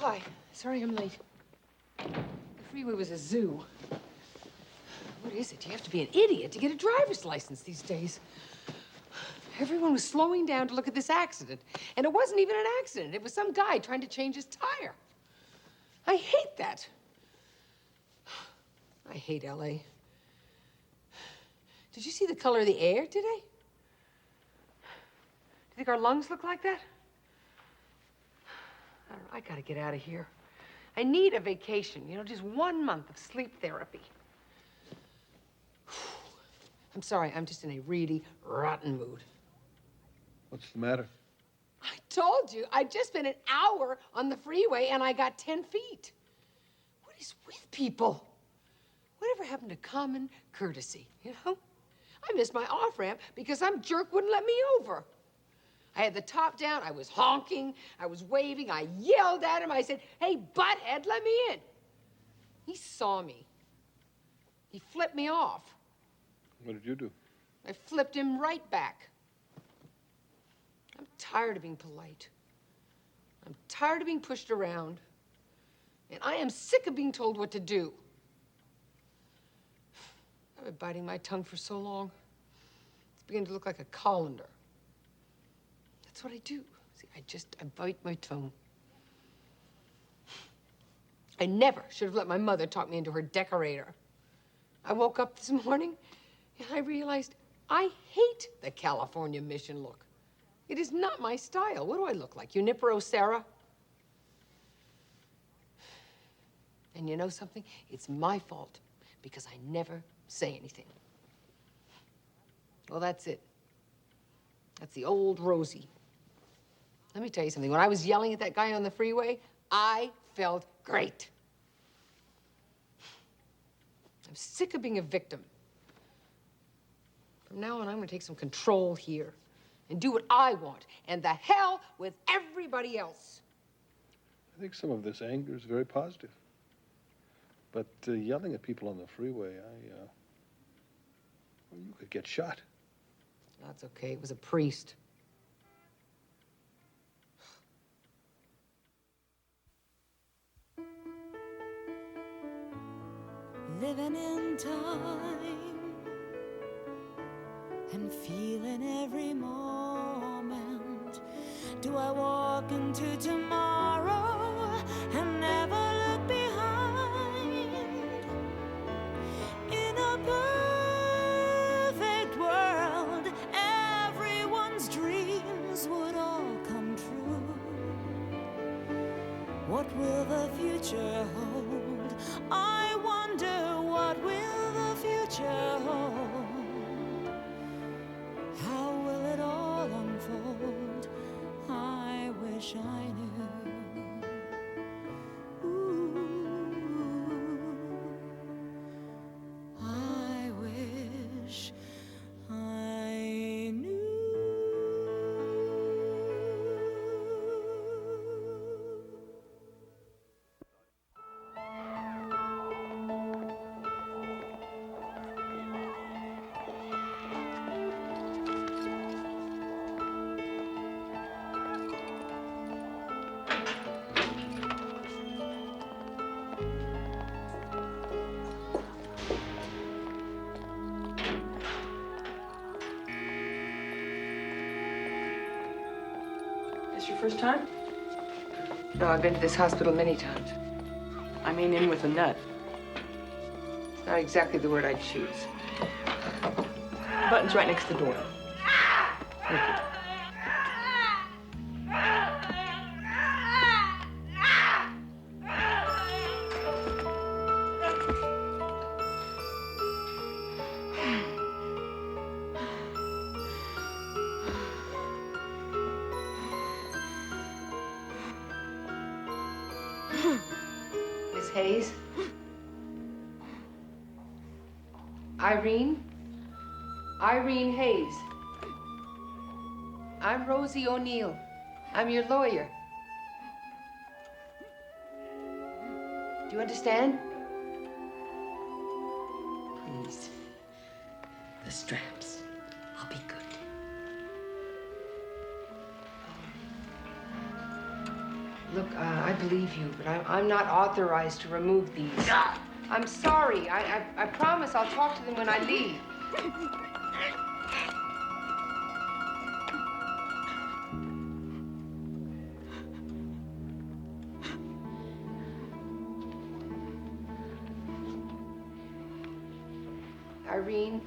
Hi. Sorry I'm late. The freeway was a zoo. What is it? You have to be an idiot to get a driver's license these days. Everyone was slowing down to look at this accident. And it wasn't even an accident. It was some guy trying to change his tire. I hate that. I hate LA. Did you see the color of the air today? Do you think our lungs look like that? I don't know. I gotta get out of here. I need a vacation, you know, just 1 month of sleep therapy. I'm sorry, I'm just in a really rotten mood. What's the matter? I told you, I just spent an hour on the freeway and I got 10 feet. What is with people? Whatever happened to common courtesy, you know? I missed my off-ramp because some jerk wouldn't let me over. I had the top down, I was honking, I was waving, I yelled at him, I said, "Hey, butthead, let me in." He saw me. He flipped me off. What did you do? I flipped him right back. I'm tired of being polite. I'm tired of being pushed around. And I am sick of being told what to do. I've been biting my tongue for so long. It's beginning to look like a colander. That's what I do. See, I bite my tongue. I never should have let my mother talk me into her decorator. I woke up this morning and I realized I hate the California mission look. It is not my style. What do I look like, Junipero Sarah? And you know something? It's my fault because I never say anything. Well, that's it. That's the old Rosie. Let me tell you something. When I was yelling at that guy on the freeway, I felt great. I'm sick of being a victim. From now on, I'm gonna take some control here and do what I want, and the hell with everybody else. I think some of this anger is very positive. But yelling at people on the freeway, well, you could get shot. That's okay. It was a priest. Living in time and feeling every moment. Do I walk into tomorrow and never look behind? In a perfect world, everyone's dreams would all come true. What will the future hold? I wonder, what will the future hold? How will it all unfold? I wish I knew. I wish I knew. This your first time? No, I've been to this hospital many times. I mean, in with a nut. It's not exactly the word I'd choose. The button's right next to the door. Thank you. Miss Hayes? Irene? Irene Hayes. I'm Rosie O'Neill. I'm your lawyer. Do you understand? Please. The straps. I'll be good. Look, I believe you, but I'm not authorized to remove these. I'm sorry. I promise I'll talk to them when I leave. Irene,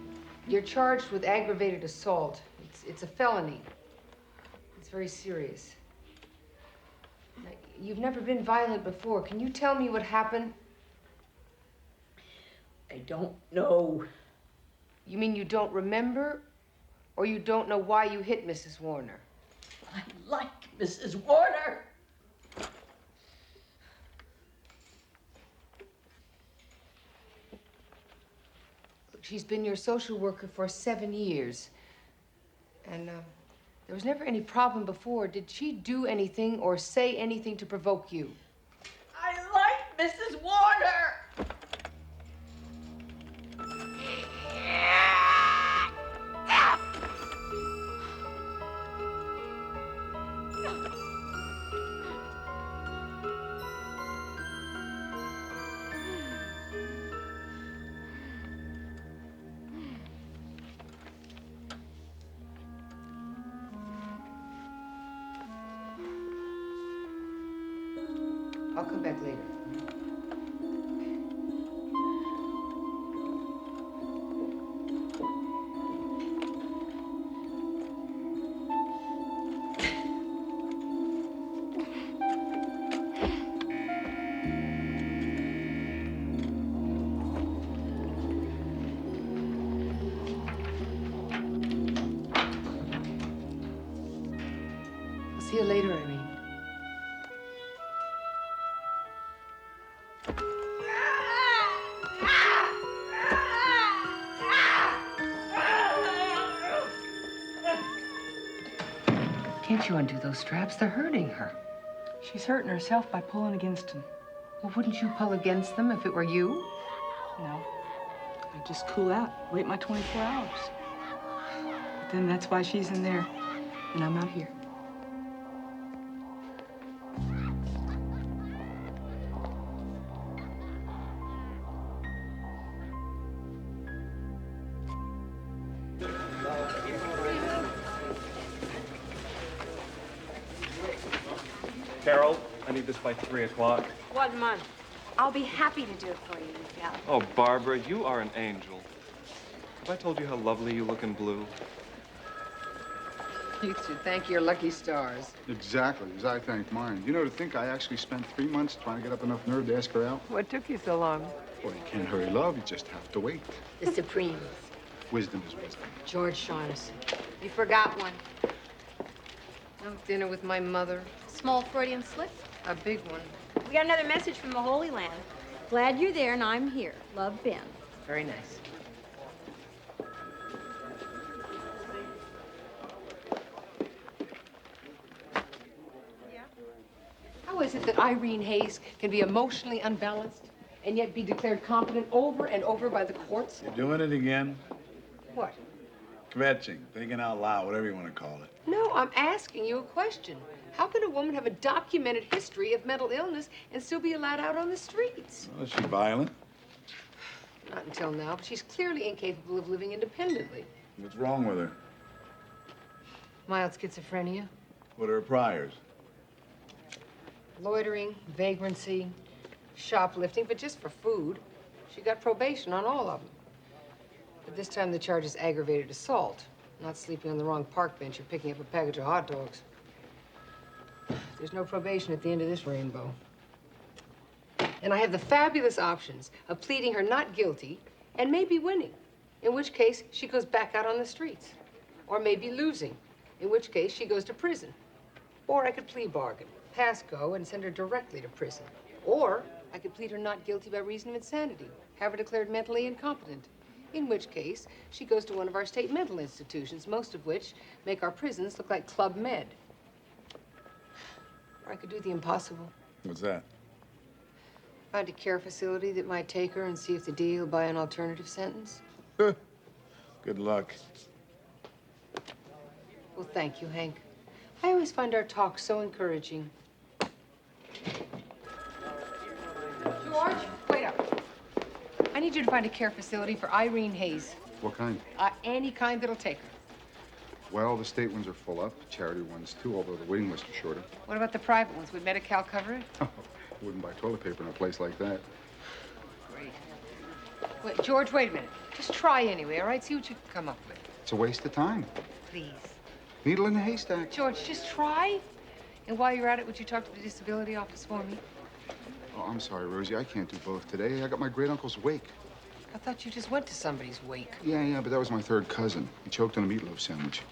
you're charged with aggravated assault. It's a felony. It's very serious. Now, you've never been violent before. Can you tell me what happened? I don't know. You mean you don't remember? Or you don't know why you hit Mrs. Warner? I like Mrs. Warner. She's been your social worker for 7 years. And there was never any problem before. Did she do anything or say anything to provoke you? I like Mrs. Warner. I'll come back later. I'll see you later, Irene. Can't you undo those straps? They're hurting her. She's hurting herself by pulling against him. Well, wouldn't you pull against them if it were you? No. I just cool out, wait my 24 hours. But then that's why she's in there, and I'm out here. Carole, I need this by 3 o'clock. 1 month. I'll be happy to do it for you, Miguel. Oh, Barbara, you are an angel. Have I told you how lovely you look in blue? You should thank your lucky stars. Exactly, as I thank mine. You know, to think I actually spent 3 months trying to get up enough nerve to ask her out. What took you so long? Well, you can't hurry love, you just have to wait. The Supremes. Wisdom is wisdom. George Shaughnessy. You forgot one. Oh, dinner with my mother. Small Freudian slip. A big one. We got another message from the Holy Land. Glad you're there and I'm here. Love, Ben. Very nice. How is it that Irene Hayes can be emotionally unbalanced and yet be declared competent over and over by the courts? You're doing it again? What? Kvetching, thinking out loud, whatever you want to call it. No, I'm asking you a question. How can a woman have a documented history of mental illness and still be allowed out on the streets? Well, is she violent? Not until now, but she's clearly incapable of living independently. What's wrong with her? Mild schizophrenia, What are her priors? loitering, vagrancy, shoplifting, but just for food. She got probation on all of them. But this time the charge is aggravated assault, not sleeping on the wrong park bench or picking up a package of hot dogs. There's no probation at the end of this rainbow. And I have the fabulous options of pleading her not guilty and maybe winning, in which case she goes back out on the streets. Or maybe losing, in which case she goes to prison. Or I could plea bargain, pass go, and send her directly to prison. Or I could plead her not guilty by reason of insanity, have her declared mentally incompetent, in which case she goes to one of our state mental institutions, most of which make our prisons look like Club Med. Or I could do the impossible. What's that? Find a care facility that might take her and see if the DA will buy an alternative sentence. Good luck. Well, thank you, Hank. I always find our talk so encouraging. George, wait up. I need you to find a care facility for Irene Hayes. What kind? Any kind that'll take her. Well, the state ones are full up. Charity ones, too, although the waiting lists are shorter. What about the private ones? Would Medi-Cal cover it? Wouldn't buy toilet paper in a place like that. Great. Wait, George, wait a minute. Just try anyway, all right? See what you can come up with. It's a waste of time. Please. Needle in a haystack. George, just try. And while you're at it, would you talk to the disability office for me? Oh, I'm sorry, Rosie. I can't do both today. I got my great uncle's wake. I thought you just went to somebody's wake. Yeah, but that was my third cousin. He choked on a meatloaf sandwich.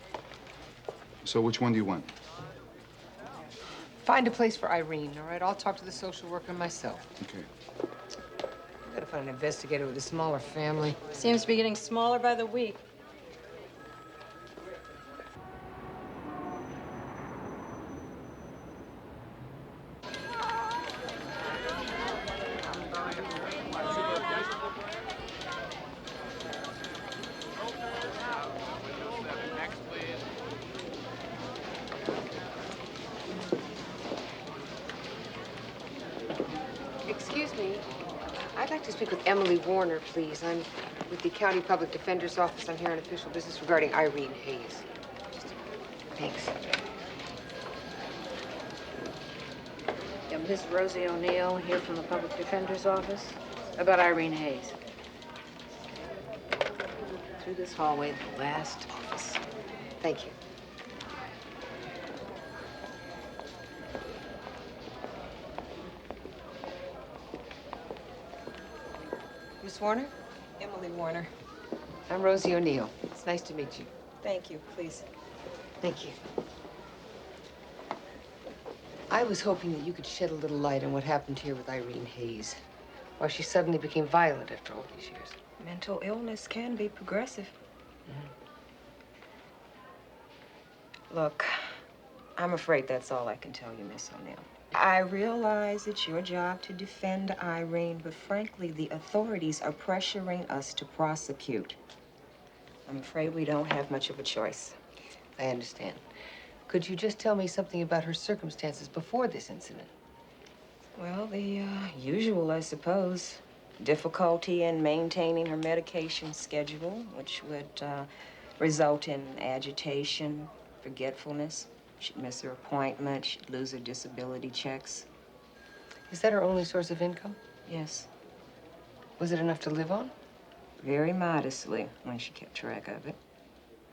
So which one do you want? Find a place for Irene, all right? I'll talk to the social worker myself. Okay. I gotta find an investigator with a smaller family. Seems to be getting smaller by the week. Excuse me. I'd like to speak with Emily Warner, please. I'm with the County Public Defender's Office. I'm here on official business regarding Irene Hayes. Thanks. Yeah, Miss Rosie O'Neill here from the Public Defender's Office about Irene Hayes. Through this hallway, the last office. Thank you. Miss Warner? Emily Warner. I'm Rosie O'Neill. It's nice to meet you. Thank you, please. Thank you. I was hoping that you could shed a little light on what happened here with Irene Hayes. Why she suddenly became violent after all these years. Mental illness can be progressive. Look, I'm afraid that's all I can tell you, Miss O'Neill. I realize it's your job to defend Irene, but frankly, the authorities are pressuring us to prosecute. I'm afraid we don't have much of a choice. I understand. Could you just tell me something about her circumstances before this incident? Well, the usual, I suppose. Difficulty in maintaining her medication schedule, which would result in agitation, forgetfulness. She'd miss her appointment. She'd lose her disability checks. Is that her only source of income? Yes. Was it enough to live on? Very modestly, when she kept track of it.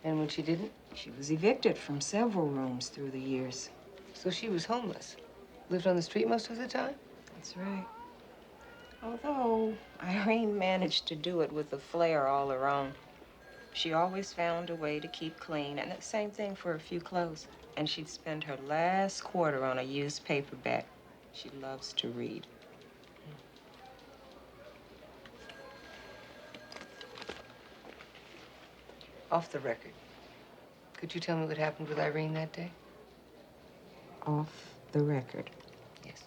And when she didn't? She was evicted from several rooms through the years. So she was homeless. Lived on the street most of the time? That's right. Although Irene managed to do it with a flair all her own. She always found a way to keep clean, and the same thing for a few clothes. And she'd spend her last quarter on a used paperback. She loves to read. Off the record, could you tell me what happened with Irene that day? Off the record. Yes.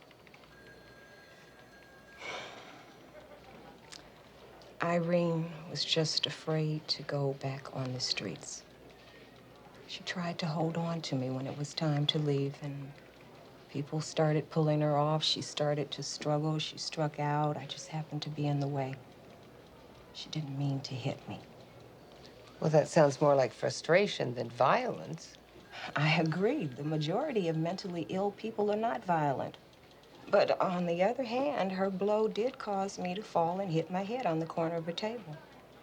Irene was just afraid to go back on the streets. She tried to hold on to me when it was time to leave, and people started pulling her off. She started to struggle. She struck out. I just happened to be in the way. She didn't mean to hit me. Well, that sounds more like frustration than violence. I agree. The majority of mentally ill people are not violent. But on the other hand, her blow did cause me to fall and hit my head on the corner of a table.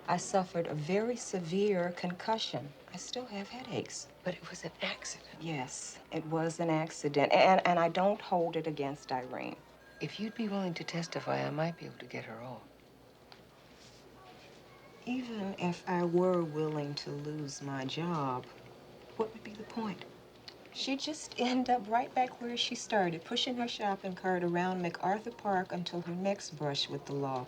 I suffered a very severe concussion. I still have headaches. But it was an accident. Yes, it was an accident. And I don't hold it against Irene. If you'd be willing to testify, I might be able to get her off. Even if I were willing to lose my job, what would be the point? She'd just end up right back where she started, pushing her shopping cart around MacArthur Park until her next brush with the law.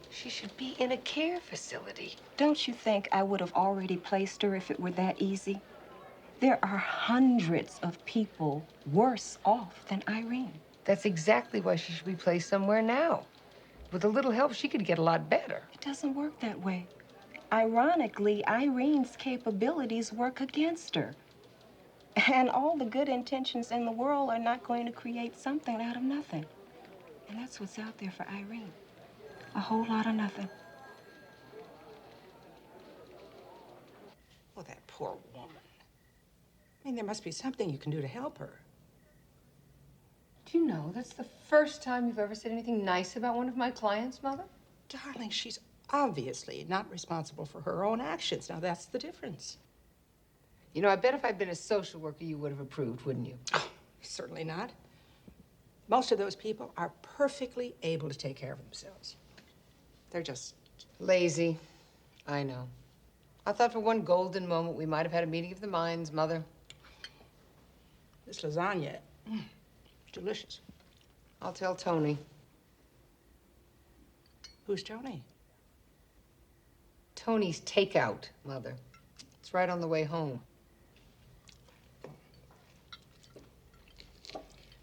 She should be in a care facility. Don't you think I would have already placed her if it were that easy? There are hundreds of people worse off than Irene. That's exactly why she should be placed somewhere now. With a little help, she could get a lot better. It doesn't work that way. Ironically, Irene's capabilities work against her. And all the good intentions in the world are not going to create something out of nothing. And that's what's out there for Irene. A whole lot of nothing. Oh, that poor woman. I mean, there must be something you can do to help her. Do you know that's the first time you've ever said anything nice about one of my clients, Mother? Darling, she's obviously not responsible for her own actions. Now, that's the difference. You know, I bet if I'd been a social worker, you would have approved, wouldn't you? Oh, certainly not. Most of those people are perfectly able to take care of themselves. They're just lazy. I know. I thought for one golden moment we might have had a meeting of the minds, Mother. This lasagna, delicious. I'll tell Tony. Who's Tony? Tony's takeout, Mother. It's right on the way home.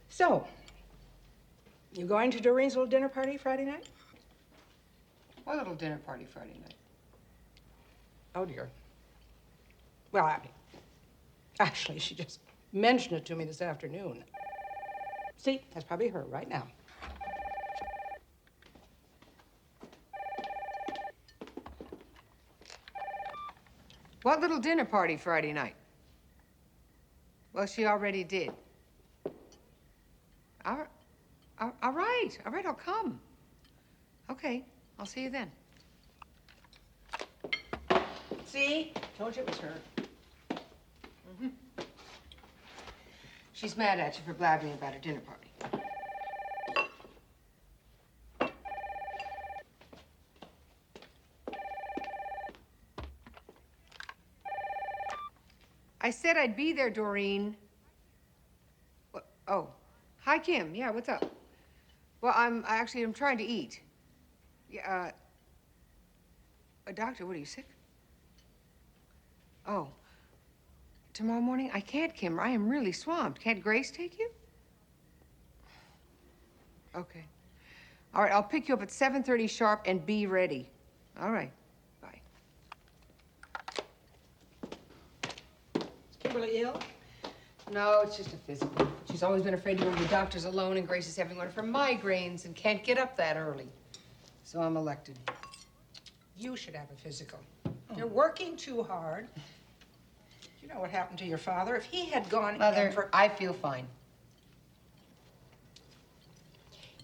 So, you going to Doreen's little dinner party Friday night? What little dinner party Friday night? Oh, dear. Well, I mean, actually, she just mentioned it to me this afternoon. See, that's probably her right now. What little dinner party Friday night? Well, she already did. All right, I'll come. Okay, I'll see you then. See? Told you it was her. Mm-hmm. She's mad at you for blabbing about her dinner party. I said I'd be there, Doreen. What? Oh, hi, Kim. Yeah, what's up? Well, I'm trying to eat. Yeah, doctor, what are you, sick? Oh, tomorrow morning? I can't, Kim. I am really swamped. Can't Grace take you? Okay. All right, I'll pick you up at 7:30 sharp and be ready. All right. Bye. Is Kimberly ill? No, it's just a physical. She's always been afraid to go to the doctor's alone, and Grace is having one of her migraines and can't get up that early. So I'm elected. You should have a physical. You're working too hard. You know what happened to your father? If he had gone Mother, in for... I feel fine.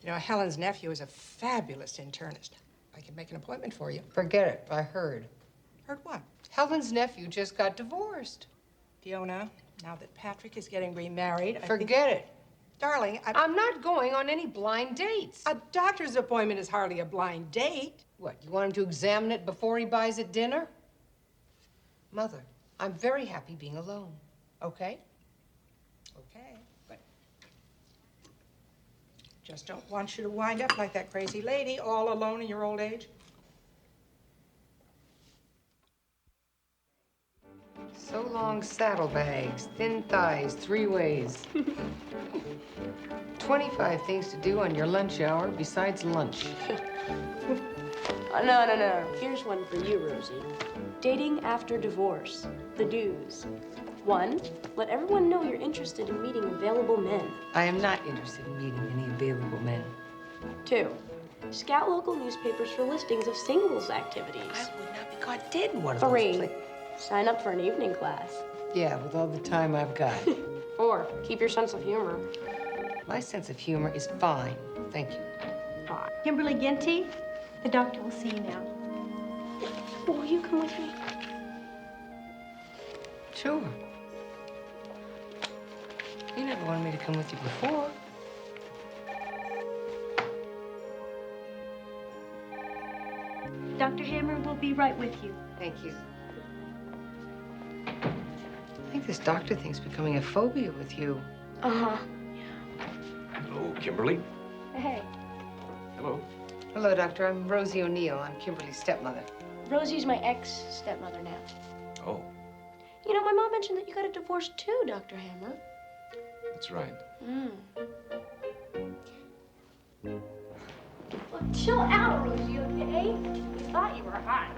You know, Helen's nephew is a fabulous internist. I can make an appointment for you. Forget it. I heard. Heard what? Helen's nephew just got divorced. Fiona, now that Patrick is getting remarried, Forget it. Darling, I'm not going on any blind dates. A doctor's appointment is hardly a blind date. What, you want him to examine it before he buys it dinner? Mother, I'm very happy being alone, okay? Okay, but just don't want you to wind up like that crazy lady, all alone in your old age. So long saddlebags, thin thighs, 3 ways. 25 things to do on your lunch hour besides lunch. No. Here's one for you, Rosie. Dating after divorce. The do's. 1, let everyone know you're interested in meeting available men. I am not interested in meeting any available men. 2, scout local newspapers for listings of singles activities. I would not be caught dead in one of 3, those. sign up for an evening class. Yeah, with all the time I've got. 4, keep your sense of humor. My sense of humor is fine, thank you. 5. Kimberly Ginty, the doctor will see you now. Will you come with me? Sure. You never wanted me to come with you before. Dr. Hammer will be right with you. Thank you. I think this doctor thing's becoming a phobia with you. Uh-huh. Hello, Kimberly. Hey. Hello. Hello, doctor. I'm Rosie O'Neill. I'm Kimberly's stepmother. Rosie's my ex-stepmother now. Oh, You know, my mom mentioned that you got a divorce too, Dr. Hammer. that's right. Look, chill out, Rosie, okay? We thought you were hot.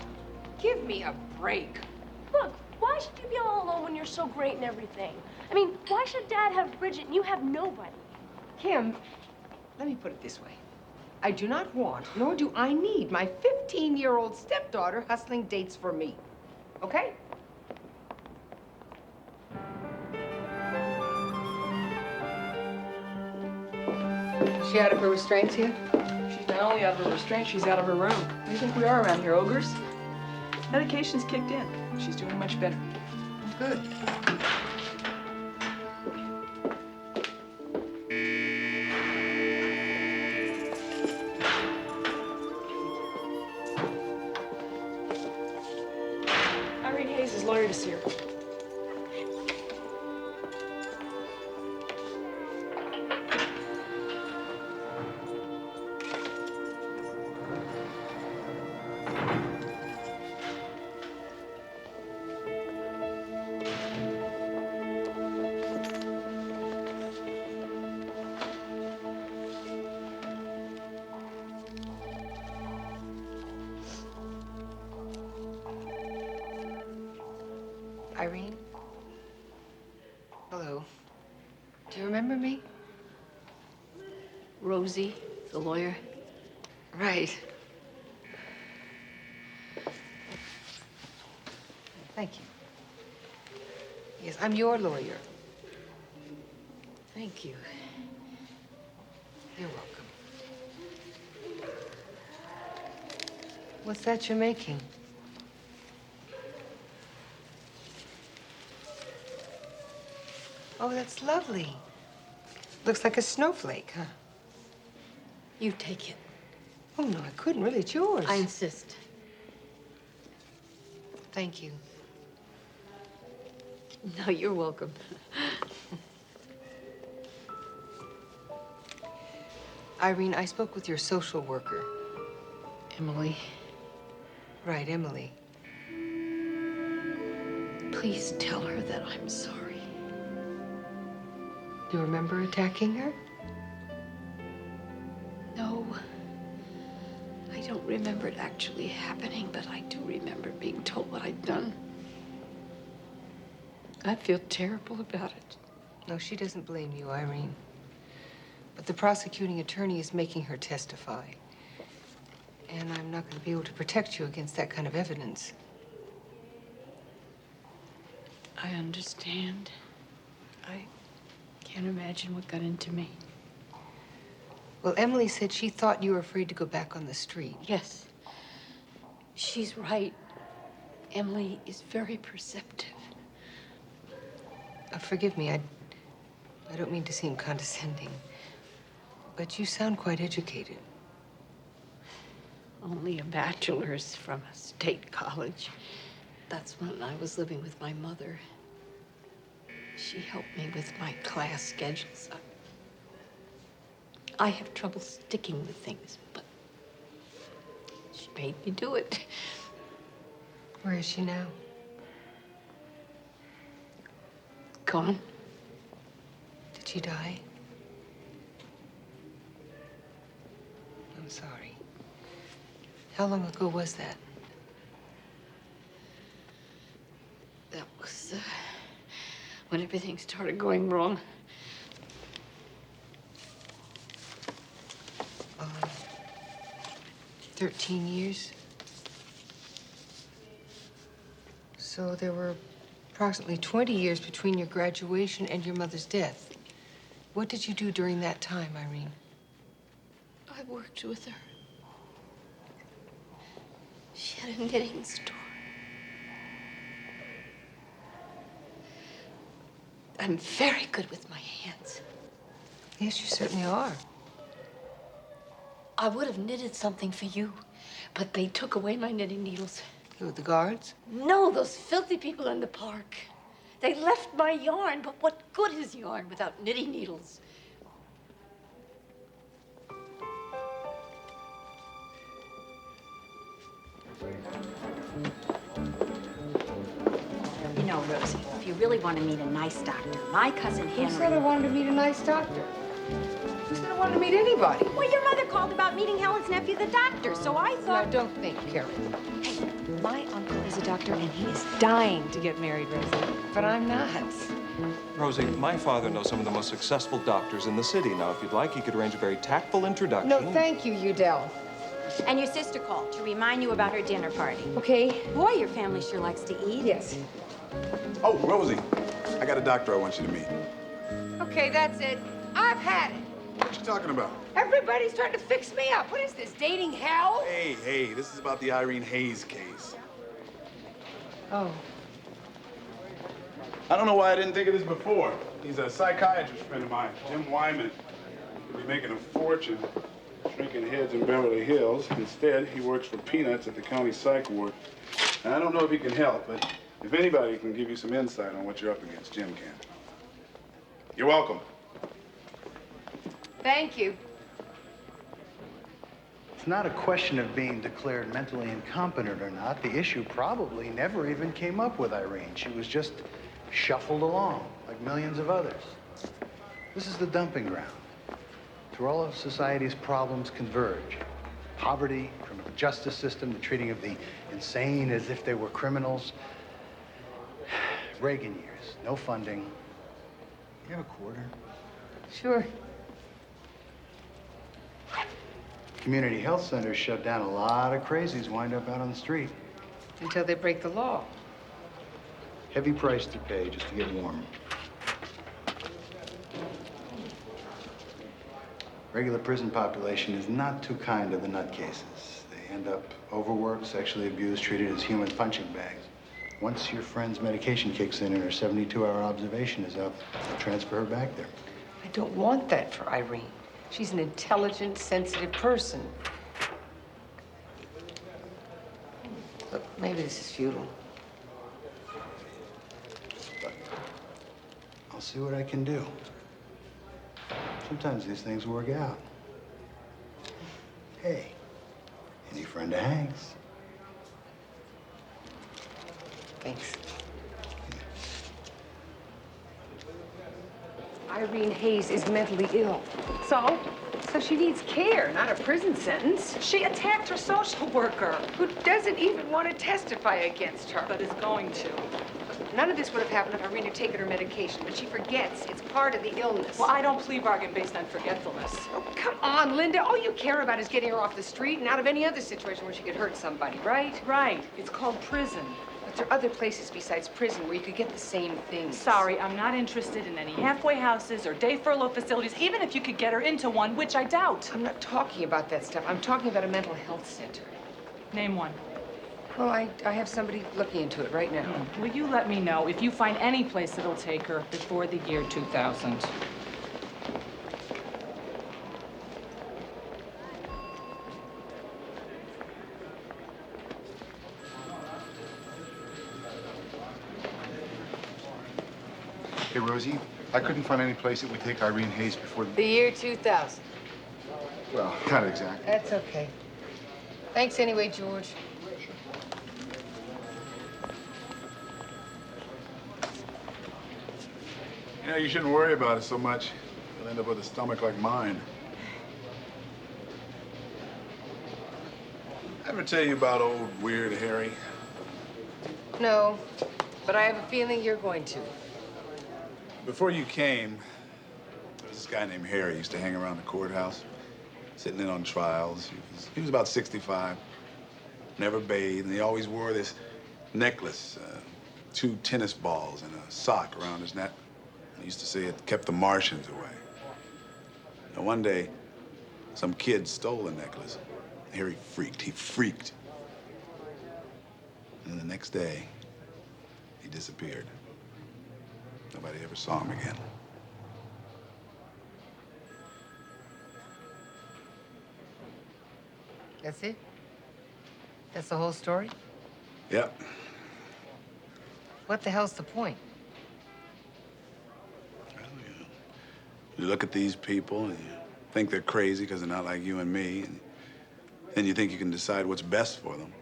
Give me a break. Look, why should you be all alone when you're so great and everything? I mean, why should Dad have Bridget and you have nobody? Kim, let me put it this way. I do not want, nor do I need, my 15-year-old stepdaughter hustling dates for me. Okay? Is she out of her restraints yet? She's not only out of her restraint, she's out of her room. What do you think we are around here, ogres? Medication's kicked in. She's doing much better. Good. Irene Hayes is lawyer to see her. Irene? Hello. Do you remember me? Rosie, the lawyer. Right. Thank you. Yes, I'm your lawyer. Thank you. You're welcome. What's that you're making? Oh, that's lovely. Looks like a snowflake, huh? You take it. Oh, no, I couldn't. Really, it's yours. I insist. Thank you. No, you're welcome. Irene, I spoke with your social worker. Emily. Right, Emily. Please tell her that I'm sorry. Do you remember attacking her? No. I don't remember it actually happening, but I do remember being told what I'd done. I feel terrible about it. No, she doesn't blame you, Irene. But the prosecuting attorney is making her testify. And I'm not going to be able to protect you against that kind of evidence. I understand. I can't imagine what got into me. Well, Emily said she thought you were afraid to go back on the street. Yes. She's right. Emily is very perceptive. Forgive me, I don't mean to seem condescending, but you sound quite educated. Only a bachelor's from a state college. That's when I was living with my mother. She helped me with my class schedules. I have trouble sticking with things, but she made me do it. Where is she now? Gone. Did she die? I'm sorry. How long ago was that? That was when everything started going wrong. 13 years. So there were approximately 20 years between your graduation and your mother's death. What did you do during that time, Irene? I worked with her. She had a knitting store. I'm very good with my hands. Yes, you certainly are. I would have knitted something for you, but they took away my knitting needles. Who, the guards? No, those filthy people in the park. They left my yarn, but what good is yarn without knitting needles? You know, Rosie, if you really want to meet a nice doctor, my cousin Henry... Who said I wanted to meet a nice doctor? Who said I wanted to meet anybody? Well, your mother called about meeting Helen's nephew, the doctor, so I thought... Now, don't think, Carole. Hey, my uncle is a doctor, and he is dying to get married, Rosie. But I'm not. Rosie, my father knows some of the most successful doctors in the city. Now, if you'd like, he could arrange a very tactful introduction. No, thank you, Udell. And your sister called to remind you about her dinner party. Okay. Boy, your family sure likes to eat. Yes. Oh, Rosie, I got a doctor I want you to meet. Okay, that's it. I've had it. What you talking about? Everybody's trying to fix me up. What is this, dating hell? Hey, this is about the Irene Hayes case. Oh. I don't know why I didn't think of this before. He's a psychiatrist friend of mine, Jim Wyman. He'll be making a fortune shrinking heads in Beverly Hills. Instead, he works for peanuts at the county psych ward. And I don't know if he can help, but if anybody can give you some insight on what you're up against, Jim can. You're welcome. Thank you. It's not a question of being declared mentally incompetent or not. The issue probably never even came up with Irene. She was just shuffled along like millions of others. This is the dumping ground. To where all of society's problems converge. Poverty, criminal justice system, the treating of the insane as if they were criminals. Reagan years, no funding. You have a quarter? Sure. Community health centers shut down. A lot of crazies wind up out on the street. Until they break the law. Heavy price to pay just to get warm. Regular prison population is not too kind to the nutcases. They end up overworked, sexually abused, treated as human punching bags. Once your friend's medication kicks in and her 72-hour observation is up, transfer her back there. I don't want that for Irene. She's an intelligent, sensitive person. Look, maybe this is futile. But I'll see what I can do. Sometimes these things work out. Hey, any friend of Hank's? Thanks. Irene Hayes is mentally ill. So? So she needs care, not a prison sentence. She attacked her social worker. Who doesn't even want to testify against her. But is going to. None of this would have happened if Irene had taken her medication, but she forgets. It's part of the illness. Well, I don't plea bargain based on forgetfulness. Oh, come on, Linda. All you care about is getting her off the street and out of any other situation where she could hurt somebody, right? Right. It's called prison. But there are other places besides prison where you could get the same thing. Sorry, I'm not interested in any halfway houses or day furlough facilities, even if you could get her into one, which I doubt. I'm not talking about that stuff. I'm talking about a mental health center. Name one. Well, I have somebody looking into it right now. Will you let me know if you find any place that'll take her before the year 2000? Hey, Rosie, I couldn't find any place that would take Irene Hayes before The year 2000. Well, not exactly. That's okay. Thanks anyway, George. You know, you shouldn't worry about it so much. You'll end up with a stomach like mine. Ever tell you about old Weird Harry? No, but I have a feeling you're going to. Before you came, there was this guy named Harry. He used to hang around the courthouse, sitting in on trials. He was about 65, never bathed, and he always wore this necklace, 2 tennis balls and a sock around his neck. He used to say it kept the Martians away. Now, one day, some kid stole the necklace. Harry freaked. He freaked. And the next day, he disappeared. Nobody ever saw him again. That's it? That's the whole story? Yep. What the hell's the point? You look at these people and you think they're crazy because they're not like you and me. And then you think you can decide what's best for them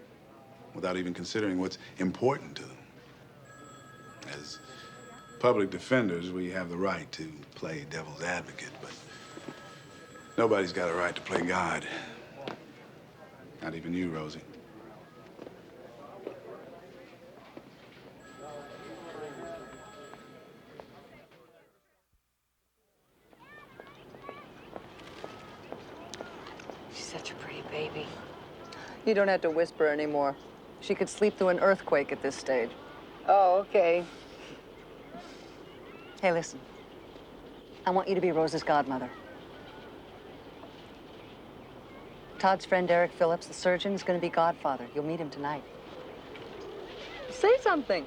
without even considering what's important to them. As public defenders, we have the right to play devil's advocate, but nobody's got a right to play God. Not even you, Rosie. such a pretty baby. You don't have to whisper anymore. She could sleep through an earthquake at this stage. Oh, okay. Hey, listen. I want you to be Rose's godmother. Todd's friend Eric Phillips, the surgeon, is going to be godfather. You'll meet him tonight. Say something.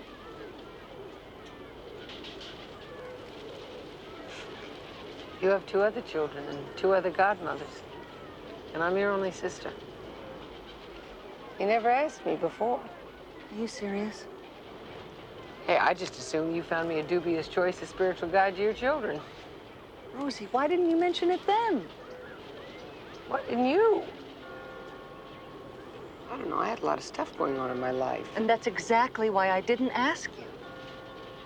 You have 2 other children and 2 other godmothers. And I'm your only sister. You never asked me before. Are you serious? Hey, I just assumed you found me a dubious choice as spiritual guide to your children. Rosie, why didn't you mention it then? What, and you? I don't know, I had a lot of stuff going on in my life. And that's exactly why I didn't ask you.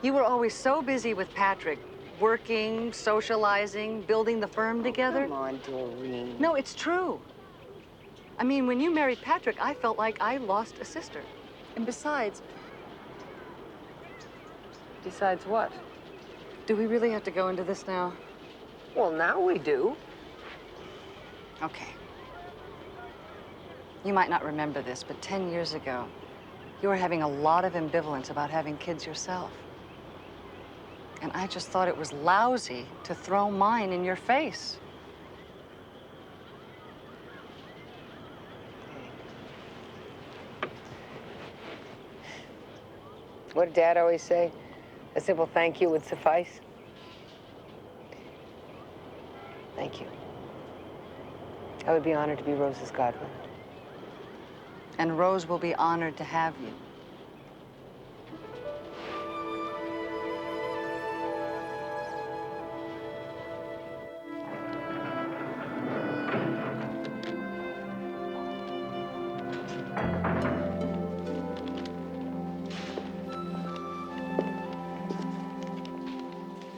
You were always so busy with Patrick, working, socializing, building the firm together. Come on, Doreen. No, it's true. I mean, when you married Patrick, I felt like I lost a sister. And besides... Besides what? Do we really have to go into this now? Well, now we do. Okay. You might not remember this, but 10 years ago, you were having a lot of ambivalence about having kids yourself. And I just thought it was lousy to throw mine in your face. What did Dad always say? A simple thank you would suffice. Thank you. I would be honored to be Rose's godmother. And Rose will be honored to have you.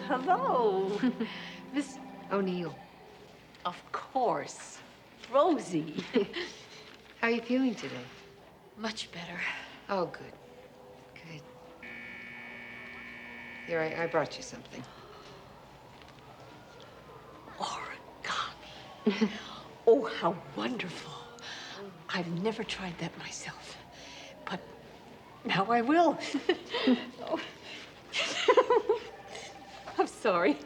Hello. Miss O'Neill. Of course. Rosie. How are you feeling today? Much better. Oh, good. Good. Here, I brought you something. Origami. Oh, how wonderful. I've never tried that myself, but now I will. Oh. I'm sorry.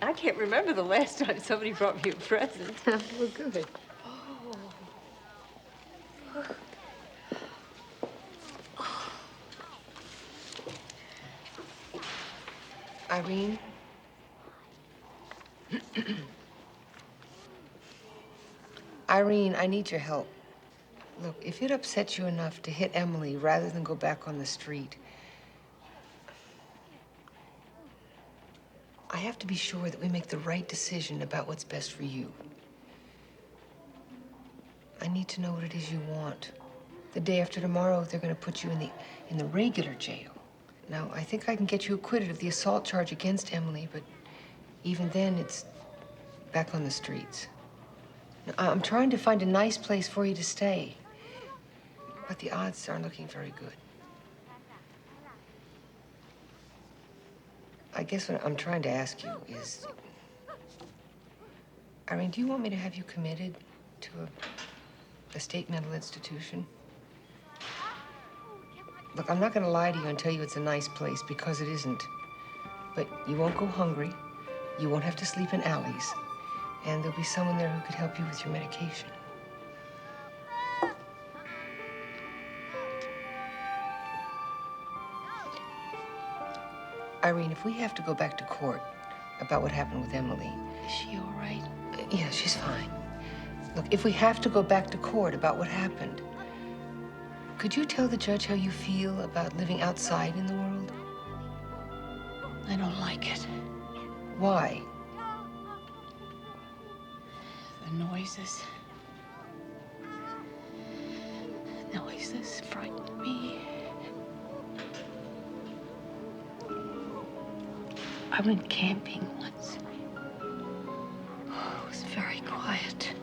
I can't remember the last time somebody brought me a present. Well, good. Irene? Irene, I need your help. Look, if it upsets you enough to hit Emily rather than go back on the street, I have to be sure that we make the right decision about what's best for you. I need to know what it is you want. The day after tomorrow, they're going to put you in the regular jail. Now, I think I can get you acquitted of the assault charge against Emily, but even then, it's back on the streets. Now, I'm trying to find a nice place for you to stay, but the odds aren't looking very good. I guess what I'm trying to ask you is, Irene, do you want me to have you committed to a state mental institution? Look, I'm not going to lie to you and tell you it's a nice place, because it isn't. But you won't go hungry, you won't have to sleep in alleys, and there'll be someone there who could help you with your medication. Irene, if we have to go back to court about what happened with Emily... Is she all right? Yeah, she's fine. Look, if we have to go back to court about what happened, could you tell the judge how you feel about living outside in the world? I don't like it. Why? The noises. Noises frighten me. I went camping once. It was very quiet.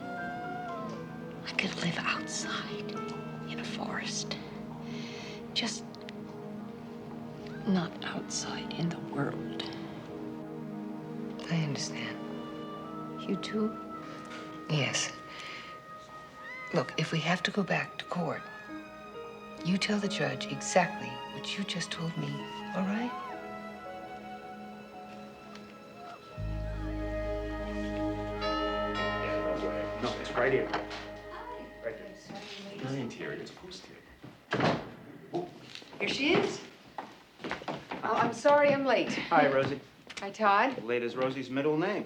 I could live outside in a forest. Just not outside in the world. I understand. You too? Yes. Look, if we have to go back to court, you tell the judge exactly what you just told me, all right? No, it's right here. Right there. The interior is posted. Here she is. Oh, I'm sorry I'm late. Hi, Rosie. Hi, Todd. Late is Rosie's middle name.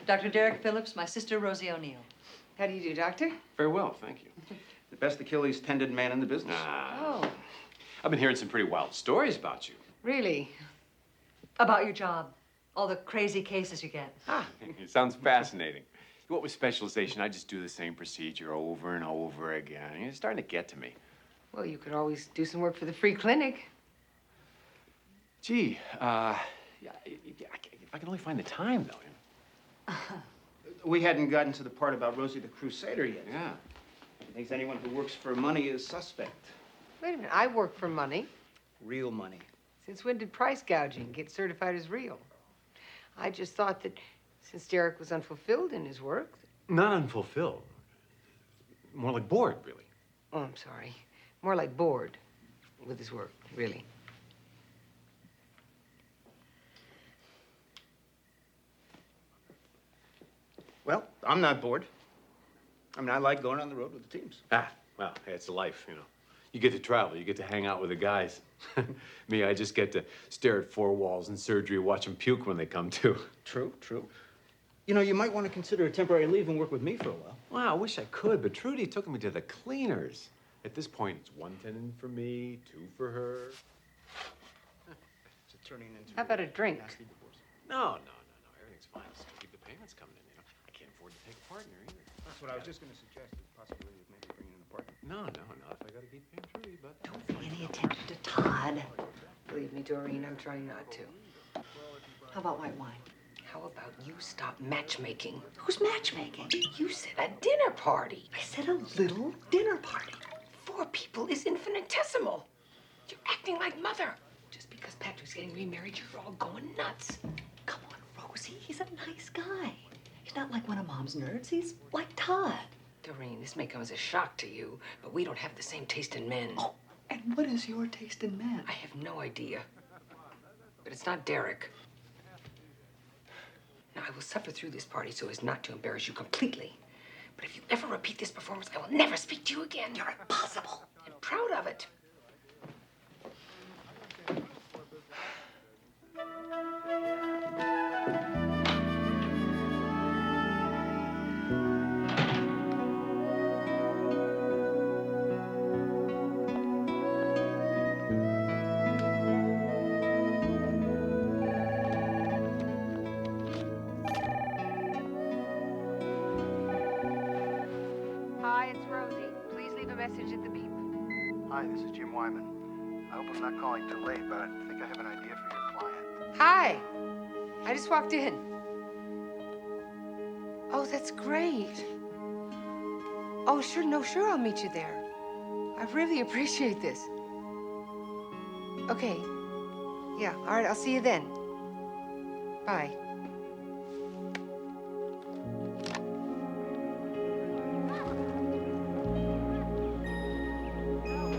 Dr. Derek Phillips, my sister Rosie O'Neill. How do you do, Doctor? Very well, thank you. The best Achilles tended man in the business. Oh, I've been hearing some pretty wild stories about you. really? About your job, all the crazy cases you get. It sounds fascinating. What with specialization, I just do the same procedure over and over again. It's starting to get to me. Well, you could always do some work for the free clinic. Gee, if I can only find the time, though. We hadn't gotten to the part about Rosie the Crusader yet. Yeah. He thinks anyone who works for money is suspect. Wait a minute, I work for money. Real money. Since when did price gouging get certified as real? I just thought that since Derek was unfulfilled in his work. Not unfulfilled. More like bored, really. Oh, I'm sorry. More like bored with his work, really. Well, I'm not bored. I mean, I like going on the road with the teams. Well, hey, it's life, you know. You get to travel, you get to hang out with the guys. Me, I just get to stare at four walls in surgery, watch them puke when they come to. True, true. You know, you might want to consider a temporary leave and work with me for a while. Wow, I wish I could, but Trudy took me to the cleaners. At this point, it's 1 tendon for me, 2 for her. Is it turning into How about a drink? nasty divorce? No. Everything's fine. Just keep the payments coming in, you know. I can't afford to take a partner either. That's what I was just going to suggest, the possibility of maybe bringing in a partner. No. If I gotta keep paying Trudy, but... Don't pay any attention to Todd. Believe me, Doreen, I'm trying not to. How about white wine? How about you stop matchmaking? Who's matchmaking? You said a dinner party. I said a little dinner party. 4 people is infinitesimal. You're acting like mother. Just because Patrick's getting remarried, you're all going nuts. Come on, Rosie. He's a nice guy. He's not like one of Mom's nerds. He's like Todd. Doreen, this may come as a shock to you, but we don't have the same taste in men. Oh, and what is your taste in men? I have no idea. But it's not Derek. Now, I will suffer through this party so as not to embarrass you completely. But if you ever repeat this performance, I will never speak to you again. You're impossible. I'm proud of it. Hi, it's Rosie. Please leave a message at the beep. Hi, this is Jim Wyman. I hope I'm not calling too late, but I think I have an idea for your client. Hi. I just walked in. Oh, that's great. Oh, sure, I'll meet you there. I really appreciate this. Okay. Yeah, all right, I'll see you then. Bye.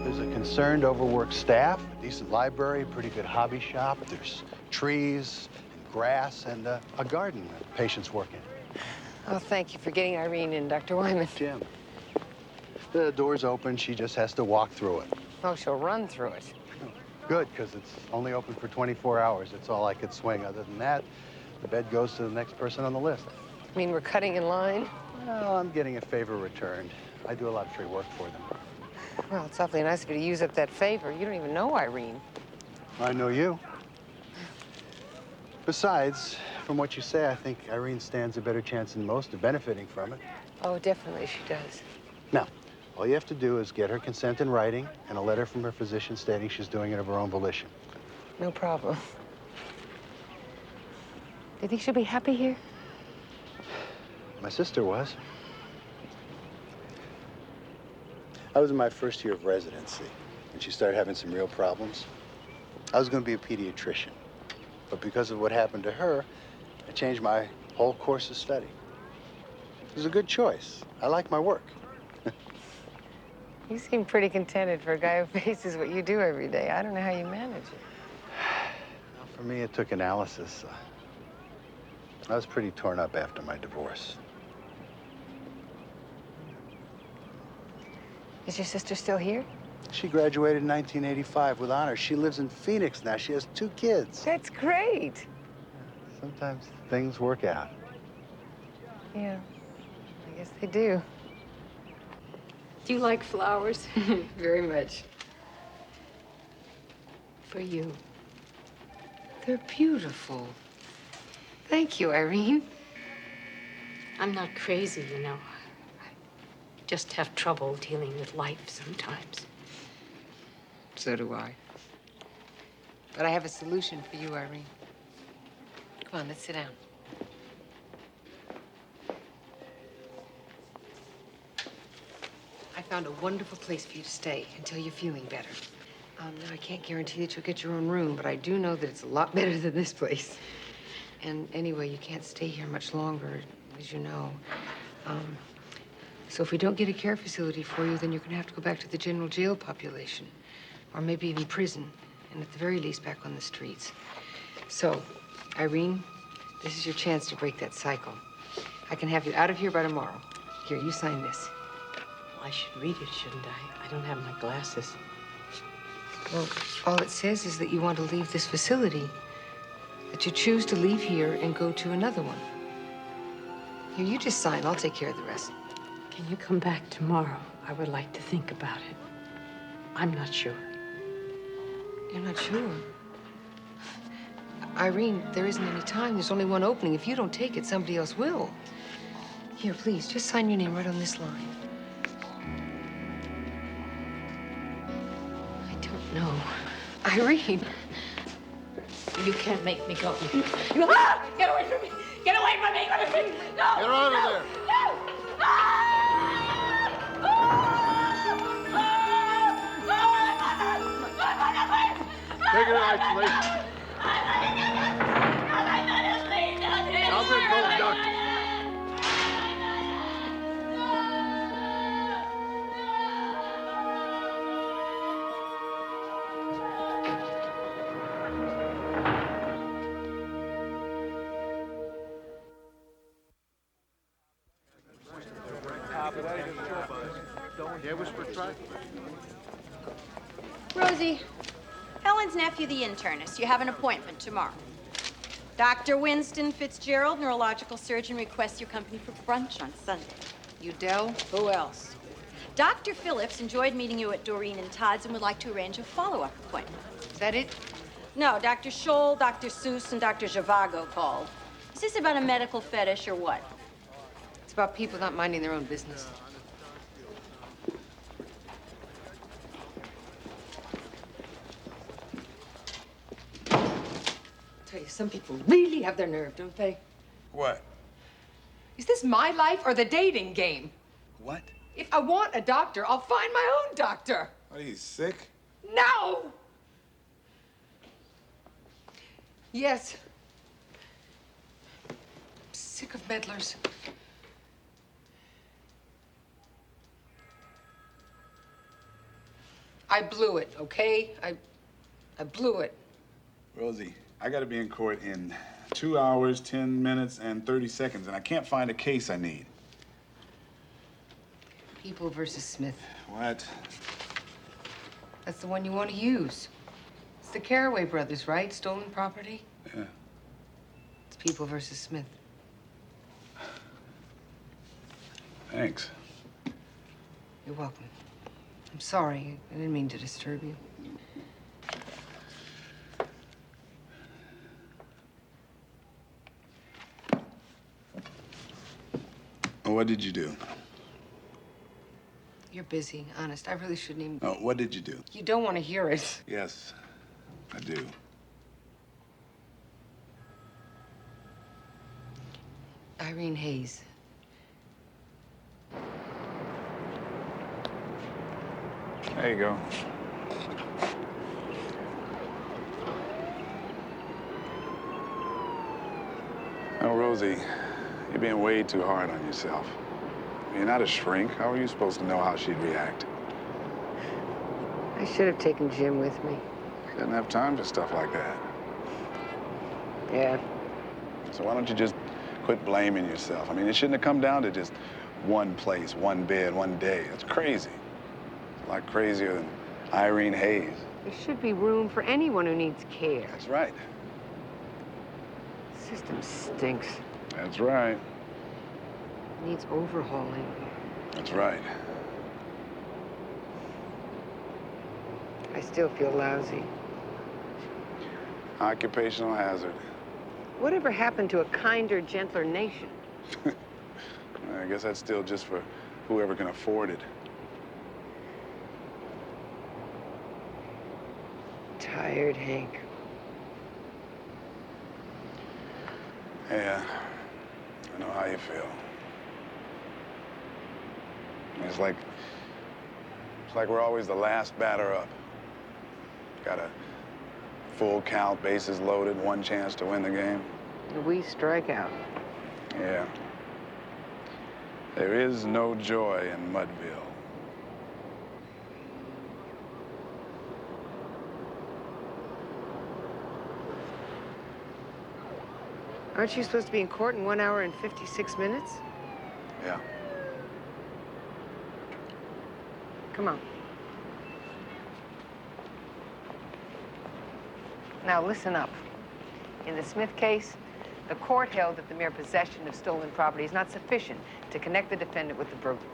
There's a concerned, overworked staff, a decent library, a pretty good hobby shop. There's trees and grass and a garden that patients work in. Oh, thank you for getting Irene in, Dr. Wyman. Jim, the door's open. She just has to walk through it. Oh, she'll run through it. Good, because it's only open for 24 hours. That's all I could swing. Other than that, the bed goes to the next person on the list. I mean, we're cutting in line? Well, I'm getting a favor returned. I do a lot of free work for them. Well, it's awfully nice of you to use up that favor. You don't even know Irene. I know you. Besides, from what you say, I think Irene stands a better chance than most of benefiting from it. Oh, definitely she does. Now, all you have to do is get her consent in writing and a letter from her physician stating she's doing it of her own volition. No problem. Do you think she'll be happy here? My sister was. I was in my first year of residency, and she started having some real problems. I was going to be a pediatrician, but because of what happened to her, I changed my whole course of study. It was a good choice. I like my work. You seem pretty contented for a guy who faces what you do every day. I don't know how you manage it. Well, for me, it took analysis. I was pretty torn up after my divorce. Is your sister still here? She graduated in 1985 with honors. She lives in Phoenix now. She has 2 kids. That's great. Sometimes things work out. Yeah, I guess they do. Do you like flowers? Very much. For you. They're beautiful. Thank you, Irene. I'm not crazy, you know. I just have trouble dealing with life sometimes. So do I. But I have a solution for you, Irene. Come on, let's sit down. I found a wonderful place for you to stay until you're feeling better. Now, I can't guarantee that you'll get your own room, but I do know that it's a lot better than this place. And anyway, you can't stay here much longer, as you know. So if we don't get a care facility for you, then you're gonna have to go back to the general jail population, or maybe even prison, and at the very least back on the streets. So, Irene, this is your chance to break that cycle. I can have you out of here by tomorrow. Here, you sign this. I should read it, shouldn't I? I don't have my glasses. Well, all it says is that you want to leave this facility, that you choose to leave here and go to another one. Here, you just sign. I'll take care of the rest. Can you come back tomorrow? I would like to think about it. I'm not sure. You're not sure? Irene, there isn't any time. There's only one opening. If you don't take it, somebody else will. Here, please, just sign your name right on this line. No. Irene. You can't make me go. Ah! Get away from me! Get away from me! No! Get her out of there! No! Take her in isolation. I'll just go, doctor. Rosie, Helen's nephew, the internist. You have an appointment tomorrow. Dr. Winston Fitzgerald, neurological surgeon, requests your company for brunch on Sunday. Udell? Who else? Dr. Phillips enjoyed meeting you at Doreen and Todd's and would like to arrange a follow-up appointment. Is that it? No, Dr. Scholl, Dr. Seuss, and Dr. Zhivago called. Is this about a medical fetish or what? It's about people not minding their own business. I tell you, some people really have their nerve, don't they? What? Is this my life or the dating game? What? If I want a doctor, I'll find my own doctor. Are you sick? No! Yes. I'm sick of meddlers. I blew it, okay? I blew it. Rosie, I gotta be in court in 2 hours, 10 minutes, and 30 seconds, and I can't find a case I need. People versus Smith. What? That's the one you want to use. It's the Carraway brothers, right? Stolen property? Yeah. It's People versus Smith. Thanks. You're welcome. I'm sorry. I didn't mean to disturb you. What did you do? You're busy, honest. I really shouldn't even... Oh, what did you do? You don't want to hear it. Yes, I do. Irene Hayes. There you go. Oh, Rosie, You're being way too hard on yourself. You're not a shrink. How are you supposed to know how she'd react? I should have taken Jim with me. She doesn't have time for stuff like that. Yeah. So why don't you just quit blaming yourself? I mean, it shouldn't have come down to just one place, one bed, one day. That's crazy. It's a lot crazier than Irene Hayes. There should be room for anyone who needs care. That's right. The system stinks. That's right. It needs overhauling. That's right. I still feel lousy. Occupational hazard. Whatever happened to a kinder, gentler nation? I guess that's still just for whoever can afford it. Tired, Hank. Yeah, I know how you feel. It's like we're always the last batter up. Got a full count, bases loaded, one chance to win the game. We strike out. Yeah. There is no joy in Mudville. Aren't you supposed to be in court in 1 hour and 56 minutes? Yeah. Come on. Now listen up. In the Smith case, the court held that the mere possession of stolen property is not sufficient to connect the defendant with the burglary.